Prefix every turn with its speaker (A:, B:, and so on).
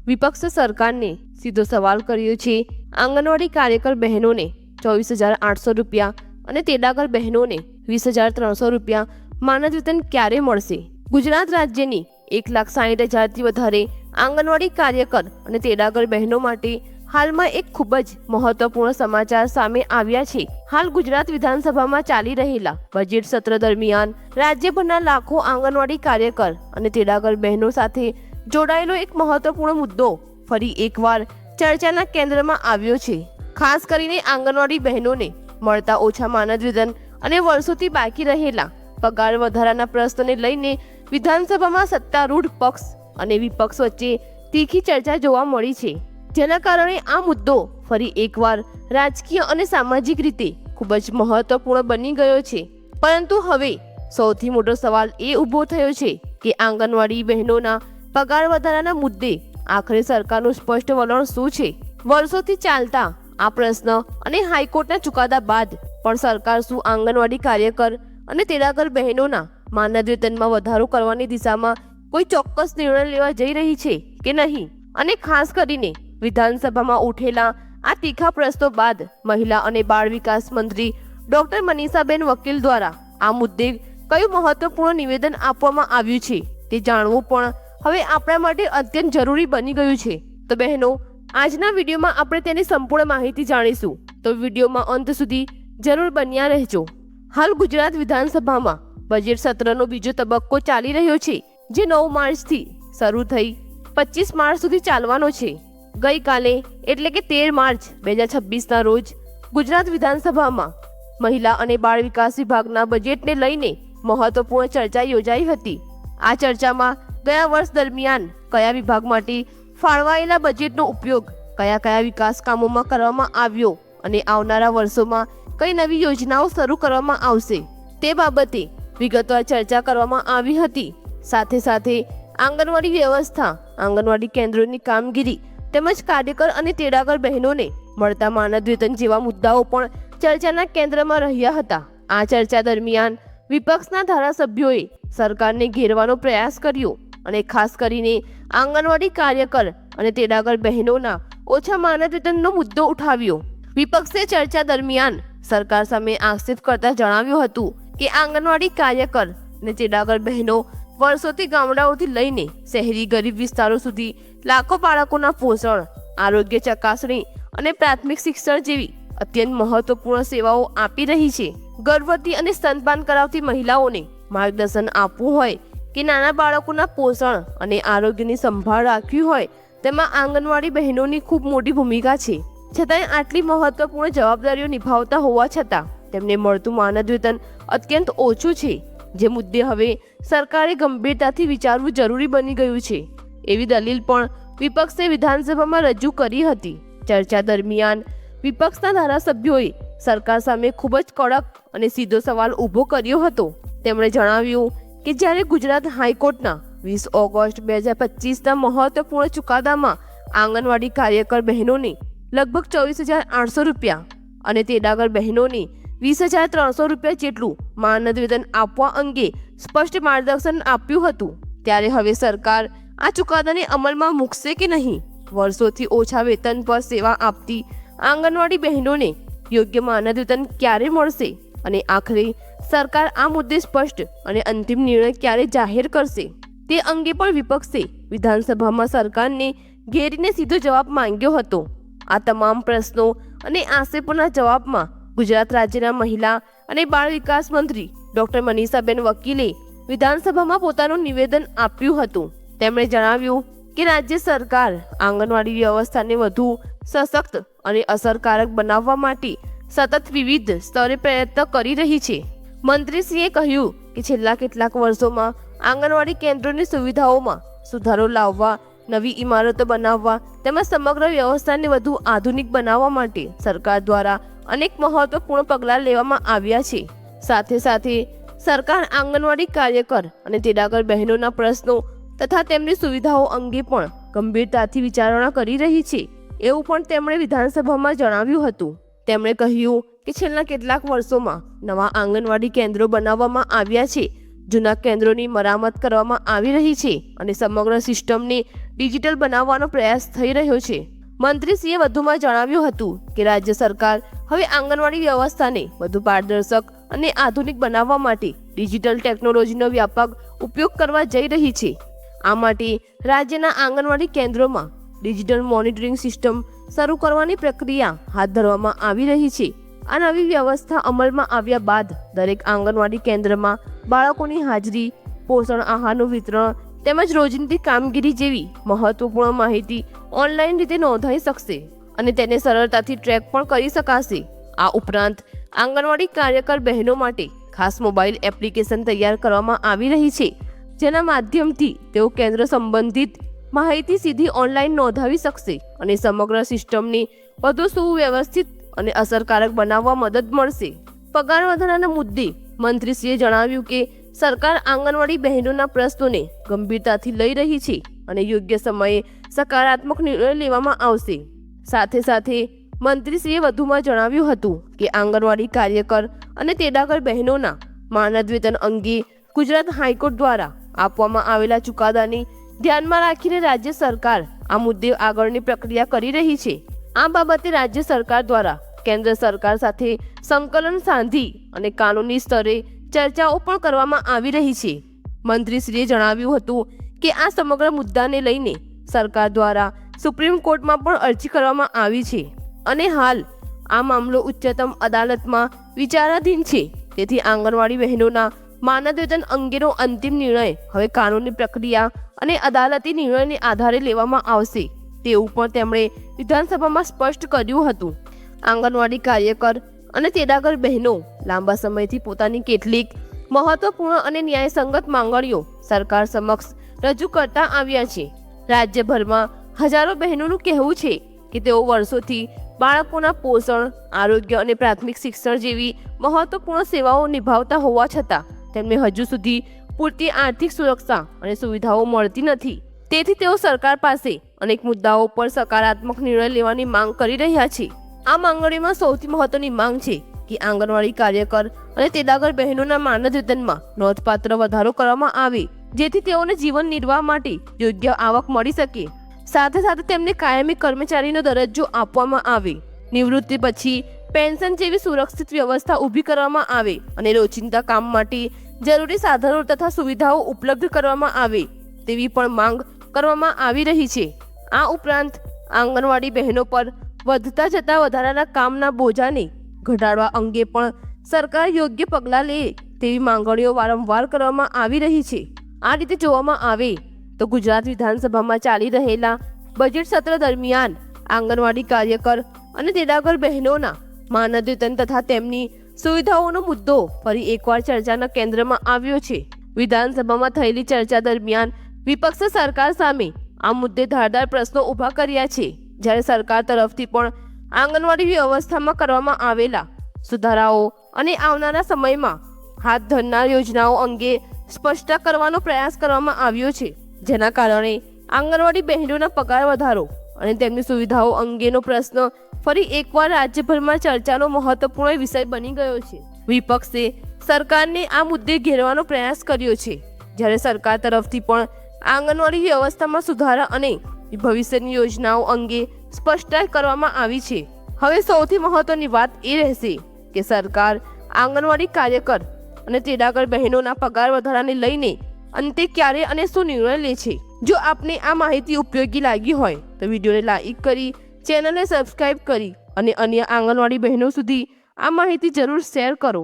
A: વિપક્ષ સરકારને સીધો સવાલ કર્યો છે। આંગણવાડી કાર્યકર બહેનોને 24,800 રૂપિયા અને તેડાગર બહેનોને 20,300 રૂપિયા માનદ વેતન ક્યારે મળશે? ગુજરાત રાજ્યની 1,60,000થી વધારે આંગણવાડી કાર્યકર અને તેડાગર બહેનો માટે હાલમાં એક ખૂબ જ મહત્વપૂર્ણ સમાચાર સામે આવ્યા છે। હાલ ગુજરાત વિધાનસભામાં ચાલી રહેલા બજેટ સત્ર દરમિયાન રાજ્યભરના લાખો આંગણવાડી કાર્યકર અને તેડાગર બહેનો સાથે જોડાયેલો એક મહત્વપૂર્ણ મુદ્દો ફરી એકવાર ચર્ચાના કેન્દ્રમાં આવ્યો છે। ખાસ કરીને આંગણવાડી બહેનોને મળતા ઓછા માનદ વેતન અને વર્ષોથી બાકી રહેલા પગાર વધારાના પ્રશ્નને લઈને વિધાનસભામાં સત્તારૂઢ પક્ષ અને વિપક્ષ વચ્ચે તીખી ચર્ચા જોવા મળી છે, જેના કારણે આ મુદ્દો ફરી એકવાર રાજકીય અને સામાજિક રીતે ખૂબ જ મહત્વપૂર્ણ બની ગયો છે। પરંતુ હવે સૌથી મોટો સવાલ એ ઊભો થયો છે કે આંગણવાડી બહેનોના પગાર વધારાના મુદ્દે આખરે સરકારનું સ્પષ્ટ વલણ શું છે? વર્ષોથી ચાલતા આ પ્રશ્ન અને હાઈકોર્ટના ચુકાદા બાદ પણ સરકાર શું આંગણવાડી કાર્યકર અને તેડાગર બહેનોના માનદ વેતનમાં વધારો કરવાની દિશામાં કોઈ ચોક્કસ નિર્ણય લેવા જઈ રહી છે કે નહીં? અને ખાસ કરીને વિધાનસભામાં ઉઠેલા આ તીખા પ્રશ્નો બાદ મહિલા અને બાળ વિકાસ મંત્રી ડોક્ટર મનીષાબેન વકીલ દ્વારા આ મુદ્દે કયું મહત્વપૂર્ણ નિવેદન આપવામાં આવ્યું છે તે જાણવું પણ હવે આપણા માટે અત્યંત જરૂરી બની ગયું છે। તો બહેનો, આજના વિડીયોમાં આપણે તેની સંપૂર્ણ માહિતી જાણીશું, તો વિડીયોમાં અંત સુધી જરૂર બન્યા રહેજો। હાલ ગુજરાત વિધાનસભામાં બજેટ સત્રનો બીજો તબક્કો ચાલી રહ્યો છે, જે 9 માર્ચથી શરૂ થઈ 25 માર્ચ સુધી ચાલવાનો છે। ગઈકાલે એટલે કે 13 માર્ચ 2026ના રોજ ગુજરાત વિધાનસભામાં મહિલા અને બાળ વિકાસ વિભાગના બજેટને લઈને મહત્વપૂર્ણ ચર્ચા યોજાઈ હતી। આ ચર્ચામાં ગયા વર્ષ દરમિયાન કયા વિભાગ માટે ફાળવાયેલા બજેટનો ઉપયોગ કયા કયા વિકાસ કામોમાં કરવામાં આવ્યો અને આવનારા વર્ષોમાં કઈ નવી યોજનાઓ શરૂ કરવામાં આવશે તે બાબતે વિગતવાર ચર્ચા કરવામાં આવી હતી। સાથે સાથે આંગણવાડી વ્યવસ્થા, આંગણવાડી કેન્દ્રોની કામગીરી તેમજ કાર્યકર અને તેડાગર બહેનોને મળતા માનદ વેતન જેવા મુદ્દાઓ પણ ચર્ચાના કેન્દ્રમાં રહ્યા હતા। આ ચર્ચા દરમિયાન વિપક્ષના ધારાસભ્યોએ સરકારને ઘેરવાનો પ્રયાસ કર્યો અને ખાસ કરીને આંગણવાડી કાર્યકર અને તેડાગર બહેનોના ઓછા માનદ વેતનનો મુદ્દો ઉઠાવ્યો। વિપક્ષે ચર્ચા દરમિયાન સરકાર સામે આક્ષેપ કરતા જણાવ્યું હતું કે આંગણવાડી કાર્યકર અને તેડાગર બહેનો વર્ષોથી ગામડાઓથી લઈને શહેરી ગરીબ વિસ્તારો સુધી લાખો બાળકોના પોષણ, આરોગ્ય ચકાસણી અને પ્રાથમિક શિક્ષણ જેવી અત્યંત મહત્વપૂર્ણ સેવાઓ આપી રહી છે। ગર્ભવતી અને સ્તનપાન કરાવતી મહિલાઓને માર્ગદર્શન આપવું હોય કે નાના બાળકોના પોષણ અને આરોગ્યની સંભાળ રાખવી હોય, તેમાં આંગણવાડી બહેનોની ખૂબ મોટી ભૂમિકા છે। છતાંય આટલી મહત્વપૂર્ણ જવાબદારીઓ નિભાવતા હોવા છતાં તેમને મળતું માનદ વેતન અત્યંત ઓછું છે, જે મુદ્દે હવે સરકારે ગંભીરતાથી વિચારવું જરૂરી બની ગયું છે, એવી દલીલ પણ વિપક્ષે વિધાનસભામાં રજૂ કરી હતી। ચર્ચા દરમિયાન વિપક્ષના ધારાસભ્યોએ સરકાર સામે ખૂબ જ કડક અને સીધો સવાલ ઊભો કર્યો હતો। તેમણે જણાવ્યું કે જ્યારે ગુજરાત હાઈકોર્ટના 20 ઓગસ્ટ 2025ના મહત્વપૂર્ણ ચુકાદામાં આંગણવાડી કાર્યકર બહેનોને લગભગ 24,800 રૂપિયા અને તેડાગર બહેનોને 20,300 રૂપિયા જેટલું માનદ વેતન આપવા અંગે સ્પષ્ટ માર્ગદર્શન આપ્યું હતું, ત્યારે હવે સરકાર આ ચુકાદાને અમલમાં મૂકશે કે નહીં? વર્ષોથી ઓછા વેતન પર સેવા આપતી આંગણવાડી બહેનોને યોગ્ય માનદ વેતન ક્યારે મળશે અને આખરે સરકાર આ મુદ્દે સ્પષ્ટ અને અંતિમ નિર્ણય ક્યારે જાહેર કરશે તે અંગે પણ વિપક્ષે વિધાનસભામાં સરકારને ઘેરીને સીધો જવાબ માંગ્યો હતો। આ તમામ પ્રશ્નો અને આક્ષેપોના જવાબમાં ગુજરાત રાજ્યના મહિલા અને બાળ વિકાસ મંત્રી ડોક્ટર મનીષાબેન વકીલે વિધાનસભામાં પોતાનું નિવેદન આપ્યું હતું। તેમણે જણાવ્યું કે રાજ્ય સરકાર આંગણવાડી વ્યવસ્થાને વધુ સશક્ત અને અસરકારક બનાવવા માટે સતત વિવિધ સ્તરે પ્રયત્ન કરી રહી છે। મંત્રીશ્રીએ કહ્યું કે છેલ્લા કેટલાક વર્ષોમાં આંગણવાડી કેન્દ્રોની સુવિધાઓમાં સુધારો લાવવા, નવી ઇમારતો બનાવવા તેમજ સમગ્ર વ્યવસ્થાને વધુ આધુનિક બનાવવા માટે સરકાર દ્વારા અનેક મહત્વપૂર્ણ પગલાં લેવામાં આવ્યા છે। સાથે સાથે સરકાર આંગણવાડી કાર્યકર અને તેડાગર બહેનોના પ્રશ્નો તથા તેમની સુવિધાઓ અંગે પણ ગંભીરતાથી વિચારણા કરી રહી છે, એવું પણ તેમણે વિધાનસભામાં જણાવ્યું હતું। તેમણે કહ્યું કે છેલ્લા કેટલાક વર્ષોમાં નવા આંગણવાડી કેન્દ્રો બનાવવામાં આવ્યા છે, જૂના કેન્દ્રોની મરામત કરવામાં આવી રહી છે અને સમગ્ર સિસ્ટમને ડિજિટલ બનાવવાનો પ્રયાસ થઈ રહ્યો છે. મંત્રીશ્રીએ વધુમાં જણાવ્યું હતું કે રાજ્ય સરકાર હવે આંગણવાડી વ્યવસ્થાને વધુ પારદર્શક અને આધુનિક બનાવવા માટે ડિજિટલ ટેકનોલોજીનો વ્યાપક ઉપયોગ કરવા જઈ રહી છે. આ માટે રાજ્યના આંગણવાડી કેન્દ્રોમાં ડિજિટલ મોનિટરિંગ સિસ્ટમ શરૂ કરવાની પ્રક્રિયા હાથ ધરવામાં આવી રહી છે. આ નવી વ્યવસ્થા અમલમાં આવ્યા બાદ દરેક આંગણવાડી કેન્દ્રમાં બાળકોની હાજરી, પોષણ આહારનું વિતરણ તેમજ રોજિંદી કામગીરી જેવી મહત્વપૂર્ણ માહિતી ઓનલાઈન રીતે નોંધાઈ શકશે અને તેને સરળતાથી ટ્રેક પણ કરી શકાશે. આ ઉપરાંત આંગણવાડી કાર્યકર બહેનો માટે ખાસ મોબાઈલ એપ્લિકેશન તૈયાર કરવામાં આવી રહી છે, જેના માધ્યમથી તેઓ કેન્દ્ર સંબંધિત માહિતી સીધી ઓનલાઈન નોંધાવી શકશે અને સમગ્ર સિસ્ટમને વધુ સુવ્યવસ્થિત અને અસરકારક બનાવવા મદદ મળશે. પગાર વધારાના મુદ્દે મંત્રીશ્રીએ જણાવ્યું કે સરકાર આંગણવાડી બહેનોના પ્રશ્નોને ગંભીરતાથી લઈ રહી છે અને યોગ્ય સમયે સકારાત્મક નિર્ણય લેવામાં આવશે. સાથે સાથે મંત્રીશ્રીએ વધુમાં જણાવ્યું હતું કે આંગણવાડી કાર્યકર અને તેડાગર બહેનોના માનદ વેતન અંગે ગુજરાત હાઈકોર્ટ દ્વારા આપવામાં આવેલા ચુકાદાને ધ્યાનમાં રાખીને રાજ્ય સરકાર આ મુદ્દે આગળની પ્રક્રિયા કરી રહી છે. આ બાબતે રાજ્ય સરકાર દ્વારા કેન્દ્ર સરકાર સાથે સંકલન સાધી અને કાનૂની સ્તરે ચર્ચાઓ પણ કરવામાં આવી રહી છે. મંત્રીશ્રીએ જણાવ્યું હતું કે આ સમગ્ર મુદ્દાને લઈને સરકાર દ્વારા સુપ્રીમ કોર્ટમાં પણ અરજી કરવામાં આવી છે અને હાલ આ મામલો ઉચ્ચતમ અદાલતમાં વિચારાધીન છે. તેથી આંગણવાડી બહેનોના માનદ વેતન અંગેનો અંતિમ નિર્ણય હવે કાનૂની પ્રક્રિયા અને અદાલતી નિર્ણયને આધારે લેવામાં આવશે તેવું પણ તેમણે વિધાનસભામાં સ્પષ્ટ કર્યું હતું. આંગણવાડી કાર્યકર અને તેડાગર બહેનો લાંબા સમયથી પોતાની કેટલીક મહત્વપૂર્ણ અને ન્યાયસંગત માંગણીઓ સરકાર સમક્ષ રજૂ કરતા આવ્યા છે. રાજ્યભરમાં હજારો બહેનોનું કહેવું છે કે તેઓ વર્ષોથી બાળકોના પોષણ, આરોગ્ય અને પ્રાથમિક શિક્ષણ જેવી મહત્વપૂર્ણ સેવાઓ નિભાવતા હોવા છતાં તેમને હજુ સુધી પૂરતી આર્થિક સુરક્ષા અને સુવિધાઓ મળતી નથી. તેથી તેઓ સરકાર પાસે અનેક મુદ્દાઓ પર સકારાત્મક નિર્ણય લેવાની માંગ કરી રહ્યા છે. આ માંગણીમાં સૌથી મહત્વની માંગ છે કે આંગણવાડી કાર્યકર અને તેડાગર બહેનોના માનદ વેતનમાં નોંધપાત્ર વધારો કરવામાં આવે, જેથી તેઓને જીવન નિર્વાહ માટે યોગ્ય આવક મળી શકે. સાથે સાથે તેમને કાયમી કર્મચારીનો દરજ્જો આપવામાં આવે, નિવૃત્તિ પછી પેન્શન જેવી સુરક્ષિત વ્યવસ્થા ઊભી કરવામાં આવે અને રોજિંદા કામ માટે જરૂરી સાધનો તથા સુવિધાઓ ઉપલબ્ધ કરવામાં આવે તેવી પણ માંગ કરવામાં આવી રહી છે. આ ઉપરાંત આંગણવાડી બહેનો પર વધતા જતા વધારાના કામના બોજાને ઘટાડવા અંગે પણ સરકાર યોગ્ય પગલાં લે તેવી માંગણીઓ વારંવાર કરવામાં આવી રહી છે. આ રીતે જોવામાં આવે તો ગુજરાત વિધાનસભામાં ચાલી રહેલા બજેટ સત્ર દરમિયાન આંગણવાડી કાર્યકર અને તેડાગર બહેનોના માનદ વેતન તથા તેમની સુવિધાઓનો મુદ્દો ફરી એકવાર ચર્ચાના કેન્દ્રમાં આવ્યો છે. વિધાનસભામાં થયેલી ચર્ચા દરમિયાન વિપક્ષે સરકાર સામે આ મુદ્દે ધારદાર પ્રશ્નો ઊભા કર્યા છે, જ્યારે સરકાર તરફથી પણ આંગણવાડી વ્યવસ્થામાં કરવામાં આવેલા સુધારાઓ અને આવનારા સમયમાં હાથ ધરનાર યોજનાઓ અંગે સ્પષ્ટતા કરવાનો પ્રયાસ કરવામાં આવ્યો છે, જેના કારણે આંગણવાડી બહેનોના પગાર વધારો અને તેમની સુવિધાઓ અંગેનો પ્રશ્ન ફરી એકવાર રાજ્યભરમાં ચર્ચાનો મહત્વપૂર્ણ વિષય બની ગયો છે. વિપક્ષે સરકારને આ મુદ્દે ઘેરવાનો પ્રયાસ કર્યો છે, જ્યારે સરકાર તરફથી પણ આંગણવાડી વ્યવસ્થામાં સુધારા અને ભવિષ્યની યોજનાઓ અંગે સ્પષ્ટતા કરવામાં આવી છે. હવે સૌથી મહત્વની વાત એ રહેશે કે સરકાર આંગણવાડી કાર્યકર અને તેડાગર બહેનોના પગાર વધારાને લઈને અંતે ક્યારે અને શું નિર્ણય લે છે. જો આપને આ માહિતી ઉપયોગી લાગી હોય તો વિડીયોને લાઈક કરી, ચેનલને સબસ્ક્રાઇબ કરી અને અન્ય આંગણવાડી બહેનો સુધી આ માહિતી જરૂર શેર કરો.